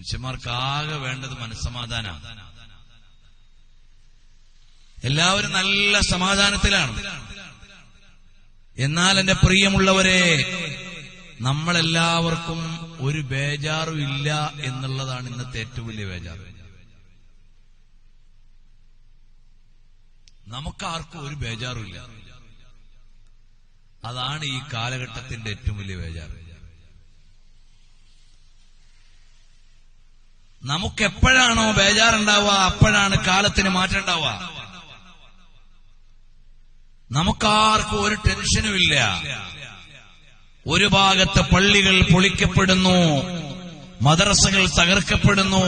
മനുഷ്യന്മാർക്കാകെ വേണ്ടത് മനസ്സമാധാനമാണ്. എല്ലാവരും നല്ല സമാധാനത്തിലാണ്. എന്നാൽ എന്റെ പ്രിയമുള്ളവരെ, നമ്മളെല്ലാവർക്കും ഒരു ബേജാറും ഇല്ല എന്നുള്ളതാണ് ഇന്നത്തെ ഏറ്റവും വലിയ ബേജാറ്. നമുക്കാർക്കും ഒരു ബേജാറും ഇല്ല. അതാണ് ഈ കാലഘട്ടത്തിന്റെ ഏറ്റവും വലിയ ബേജാറ്. നമുക്കെപ്പോഴാണോ ബേജാറുണ്ടാവുക അപ്പോഴാണ് കാലത്തിന് മാറ്റം ഉണ്ടാവുക. നമുക്കാർക്കും ഒരു ടെൻഷനും ഇല്ല. ഒരു ഭാഗത്ത് പള്ളികൾ പൊളിക്കപ്പെടുന്നു, മദ്രസകൾ തകർക്കപ്പെടുന്നു,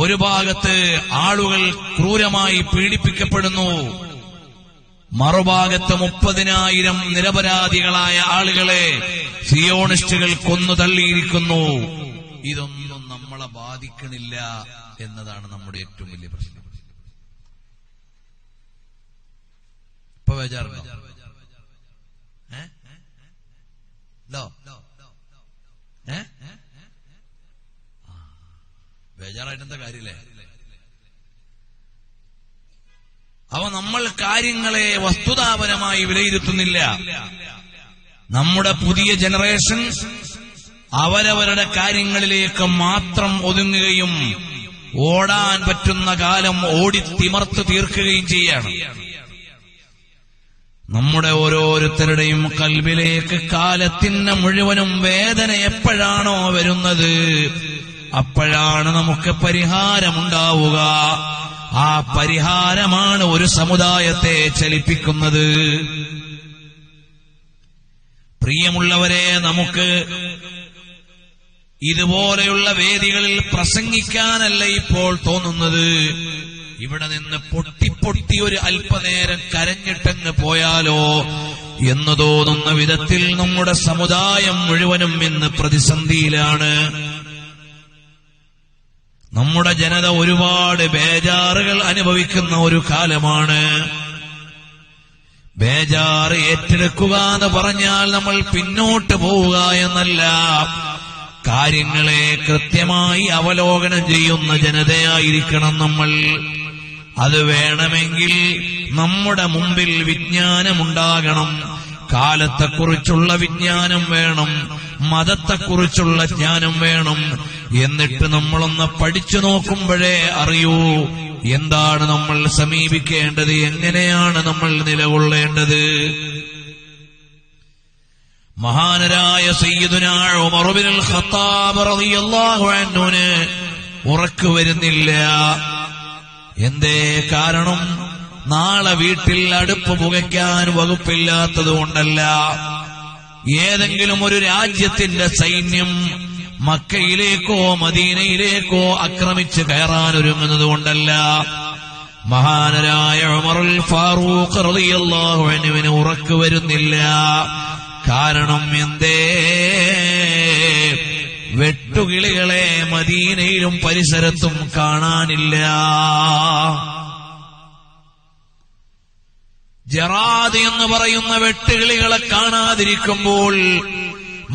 ഒരു ഭാഗത്ത് ആളുകൾ ക്രൂരമായി പീഡിപ്പിക്കപ്പെടുന്നു, മറുഭാഗത്ത് 30,000 നിരപരാധികളായ ആളുകളെ സിയോണിസ്റ്റുകൾ കൊന്നു തള്ളിയിരിക്കുന്നു. ഇതൊന്നും നമ്മളെ ബാധിക്കണില്ല എന്നതാണ് നമ്മുടെ ഏറ്റവും വലിയ പ്രശ്നം. ഇപ്പൊ ബേജാറുണ്ടോ? ബേജാറായിട്ട് എന്താ കാര്യമില്ലേ? അവ നമ്മൾ കാര്യങ്ങളെ വസ്തുതാപരമായി വിലയിരുത്തുന്നില്ല. നമ്മുടെ പുതിയ ജനറേഷൻ അവരവരുടെ കാര്യങ്ങളിലേക്ക് മാത്രം ഒതുങ്ങുകയും ഓടാൻ പറ്റുന്ന കാലം ഓടിത്തിമർത്ത് തീർക്കുകയും ചെയ്യാണ്. നമ്മുടെ ഓരോരുത്തരുടെയും കൽബിലേക്ക് കാലത്തിന് മുഴുവനും വേദന എപ്പോഴാണോ വരുന്നത് അപ്പോഴാണ് നമുക്ക് പരിഹാരമുണ്ടാവുക. ആ പരിഹാരമാണ് ഒരു സമുദായത്തെ ചലിപ്പിക്കുന്നത്. പ്രിയമുള്ളവരെ, നമുക്ക് ഇതുപോലെയുള്ള വേദികളിൽ പ്രസംഗിക്കാനല്ല ഇപ്പോൾ തോന്നുന്നത്. ഇവിടെ നിന്ന് പൊട്ടി ഒരു അല്പനേരം കരഞ്ഞിട്ടങ്ങ് പോയാലോ എന്ന് തോന്നുന്ന വിധത്തിൽ നമ്മുടെ സമുദായം മുഴുവനും ഇന്ന് പ്രതിസന്ധിയിലാണ്. നമ്മുടെ ജനത ഒരുപാട് ബേജാറുകൾ അനുഭവിക്കുന്ന ഒരു കാലമാണ്. ബേജാറ് ഏറ്റെടുക്കുക എന്ന് പറഞ്ഞാൽ നമ്മൾ പിന്നോട്ട് പോവുക എന്നല്ല, കാര്യങ്ങളെ കൃത്യമായി അവലോകനം ചെയ്യുന്ന ജനതയായിരിക്കണം നമ്മൾ. അത് വേണമെങ്കിൽ നമ്മുടെ മുമ്പിൽ വിജ്ഞാനമുണ്ടാകണം. കാലത്തെക്കുറിച്ചുള്ള വിജ്ഞാനം വേണം, മതത്തെക്കുറിച്ചുള്ള ജ്ഞാനം വേണം. എന്നിട്ട് നമ്മളൊന്ന് പഠിച്ചു നോക്കുമ്പോഴേ അറിയൂ എന്താണ് നമ്മൾ സമീപിക്കേണ്ടത്, എങ്ങനെയാണ് നമ്മൾ നിലകൊള്ളേണ്ടത്. മഹാനരായ സയ്യിദുനാ ഉമർ ഇബ്നുൽ ഖത്താബ് റളിയല്ലാഹു അൻഹുവിന് ഉറക്കു വരുന്നില്ല. എന്തേ കാരണം? നാളെ വീട്ടിൽ അടുപ്പ് പുകയ്ക്കാൻ വകുപ്പില്ലാത്തതുകൊണ്ടല്ല. ഏതെങ്കിലും ഒരു രാജ്യത്തിന്റെ സൈന്യം മക്കയിലേക്കോ മദീനയിലേക്കോ ആക്രമിച്ച് കയറാനൊരുങ്ങുന്നതുകൊണ്ടല്ല. മഹാനരായ ഉമറുൽ ഫാറൂഖ് റളിയല്ലാഹു അൻഹുവിന് ഉറക്കു വരുന്നില്ല. കാരണം എന്തേ? വെട്ടുകിളികളെ മദീനയിലും പരിസരത്തും കാണാനില്ല. ജറാദ് എന്ന് പറയുന്ന വെട്ടുകിളികളെ കാണാതിരിക്കുമ്പോൾ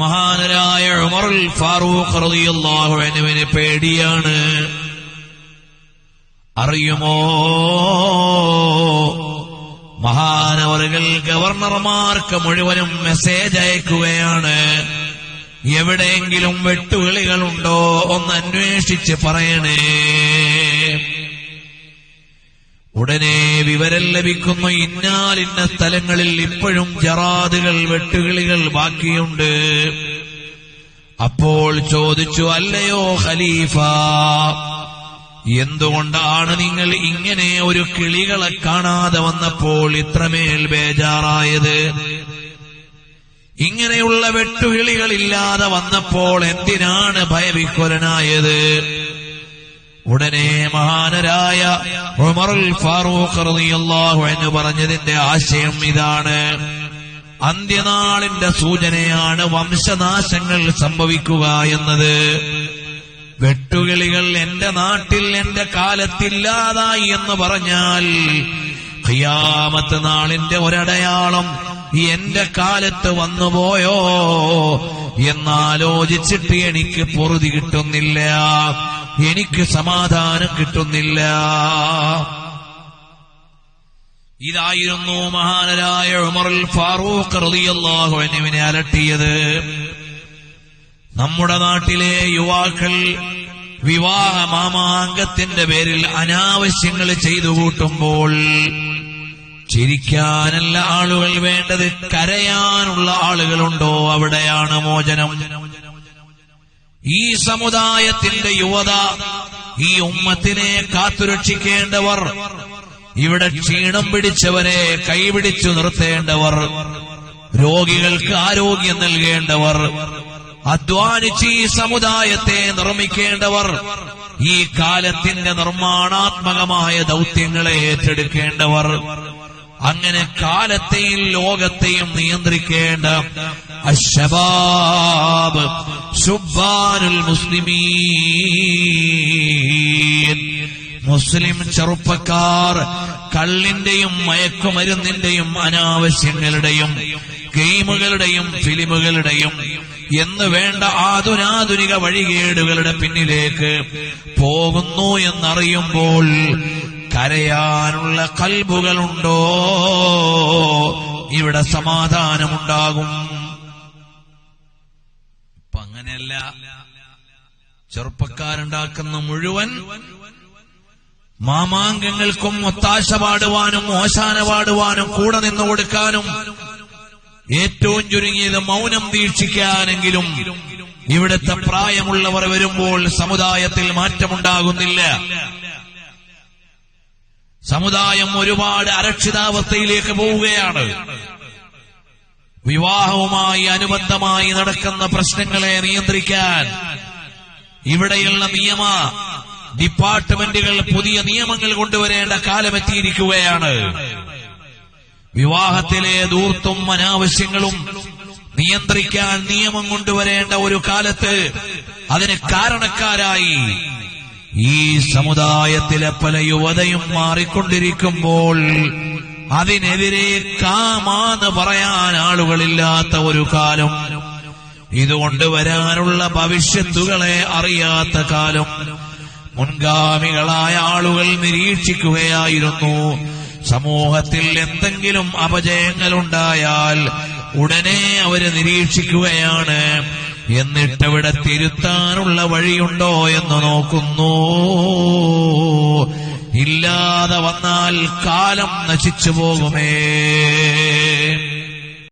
മഹാനരായ ഉമറുൽ ഫാറൂഖ് റളിയല്ലാഹു അൻഹുവിന് പേടിയാണ്. അറിയുമോ, മഹാനവറുകൾ ഗവർണർമാർക്ക് മുഴുവനും മെസ്സേജ് അയക്കുകയാണ്. എവിടെയെങ്കിലും വെട്ടുകിളികളുണ്ടോ ഒന്ന് അന്വേഷിച്ച് പറയണേ. ഉടനെ വിവരം ലഭിക്കുന്നു, ഇന്നാലിന്ന സ്ഥലങ്ങളിൽ ഇപ്പോഴും ജറാദുകൾ, വെട്ടുകിളികൾ ബാക്കിയുണ്ട്. അപ്പോൾ ചോദിച്ചു, അല്ലയോ ഖലീഫ, എന്തുകൊണ്ടാണ് നിങ്ങൾ ഇങ്ങനെ ഒരു കിളികളെ കാണാതെ വന്നപ്പോൾ ഇത്രമേൽ ബേജാറായത്? ഇങ്ങനെയുള്ള വെട്ടുകിളികളില്ലാതെ വന്നപ്പോൾ എന്തിനാണ് ഭയവിഹ്വലനായത്? ഉടനെ മഹാനരായ ഉമറുൽ ഫാറൂഖ് റളിയല്ലാഹു അൻഹു പറഞ്ഞതിന്റെ ആശയം ഇതാണ്. അന്ത്യനാളിന്റെ സൂചനയാണ് വംശനാശങ്ങൾ സംഭവിക്കുക എന്നത്. വെട്ടുകിളികൾ എന്റെ നാട്ടിൽ എന്റെ കാലത്തില്ലാതായി എന്ന് പറഞ്ഞാൽ ഖിയാമത്ത് നാളിന്റെ ഒരടയാളം എന്റെ കാലത്ത് വന്നുപോയോ എന്നാലോചിച്ചിട്ട് എനിക്ക് പൊറുതി കിട്ടുന്നില്ല, എനിക്ക് സമാധാനം കിട്ടുന്നില്ല. ഇതായിരുന്നു മഹാനരായ ഉമറുൽ ഫാറൂഖ് റളിയല്ലാഹു അൻഹുവിനെ അലട്ടിയത്. നമ്മുടെ നാട്ടിലെ യുവാക്കൾ വിവാഹ മാമാങ്കത്തിന്റെ പേരിൽ അനാവശ്യങ്ങൾ ചെയ്തു കൂട്ടുമ്പോൾ ചിരിക്കാനല്ല ആളുകൾ വേണ്ടത്, കരയാനുള്ള ആളുകളുണ്ടോ അവിടെയാണ് മോചനം. ഈ സമുദായത്തിന്റെ യുവത, ഈ ഉമ്മത്തിനെ കാത്തുരക്ഷിക്കേണ്ടവർ, ഇവിടെ ക്ഷീണം പിടിച്ചവരെ കൈപിടിച്ചു നിർത്തേണ്ടവർ, രോഗികൾക്ക് ആരോഗ്യം നൽകേണ്ടവർ, അധ്വാനിച്ച് ഈ സമുദായത്തെ നിർമ്മിക്കേണ്ടവർ, ഈ കാലത്തിന്റെ നിർമ്മാണാത്മകമായ ദൗത്യങ്ങളെ ഏറ്റെടുക്കേണ്ടവർ, അങ്ങനെ കാലത്തെയും ലോകത്തെയും നിയന്ത്രിക്കേണ്ട അശ്ശബാബ് ശുബ്ബാനുൽ മുസ്ലിമീൻ, മുസ്ലിം ചെറുപ്പക്കാർ കള്ളിന്റെയും മയക്കുമരുന്നിന്റെയും അനാവശ്യങ്ങളുടെയും ഗെയിമുകളുടെയും ഫിലിമുകളുടെയും എന്ന് വേണ്ട ആധുനാധുനിക വഴികേടുകളുടെ പിന്നിലേക്ക് പോകുന്നു എന്നറിയുമ്പോൾ കരയാനുള്ള കൽബുകളുണ്ടോ ഇവിടെ സമാധാനമുണ്ടാകും. ഇപ്പൊ അങ്ങനെയല്ല. ചെറുപ്പക്കാരുണ്ടാക്കുന്ന മുഴുവൻ മാമാങ്കങ്ങൾക്കും ഒത്താശ പാടുവാനും ഓശാന പാടുവാനും കൂടെ നിന്നു കൊടുക്കാനും ഏറ്റവും ചുരുങ്ങിയത് മൗനം ദീക്ഷിക്കാനെങ്കിലും ഇവിടുത്തെ പ്രായമുള്ളവർ വരുമ്പോൾ സമുദായത്തിൽ മാറ്റമുണ്ടാകുന്നില്ല. സമുദായം ഒരുപാട് അരക്ഷിതാവസ്ഥയിലേക്ക് പോവുകയാണ്. വിവാഹവുമായി അനുബന്ധമായി നടക്കുന്ന പ്രശ്നങ്ങളെ നിയന്ത്രിക്കാൻ ഇവിടെയുള്ള നിയമ ഡിപ്പാർട്ട്മെന്റുകൾ പുതിയ നിയമങ്ങൾ കൊണ്ടുവരേണ്ട കാലമെത്തിയിരിക്കുകയാണ്. വിവാഹത്തിലെ ധൂർത്തും അനാവശ്യങ്ങളും നിയന്ത്രിക്കാൻ നിയമം കൊണ്ടുവരേണ്ട ഒരു കാലത്ത് അതിന് കാരണക്കാരായി ഈ സമുദായത്തിലെ പല യുവതയും മാറിക്കൊണ്ടിരിക്കുമ്പോൾ അതിനെതിരെ കാമാന്ന് പറയാൻ ആളുകളില്ലാത്ത ഒരു കാലം, ഇതുകൊണ്ടുവരാനുള്ള ഭവിഷ്യത്തുകളെ അറിയാത്ത കാലം മുൻഗാമികളായ ആളുകൾ നിരീക്ഷിക്കുകയായിരുന്നു. സമൂഹത്തിൽ എന്തെങ്കിലും അപജയങ്ങളുണ്ടായാൽ ഉടനെ അവര് നിരീക്ഷിക്കുകയാണ്, എന്നിട്ടവിടെ തിരുത്താനുള്ള വഴിയുണ്ടോ എന്ന് നോക്കുന്നു. ഇല്ലാതെ വന്നാൽ കാലം നശിച്ചു പോകുമേ.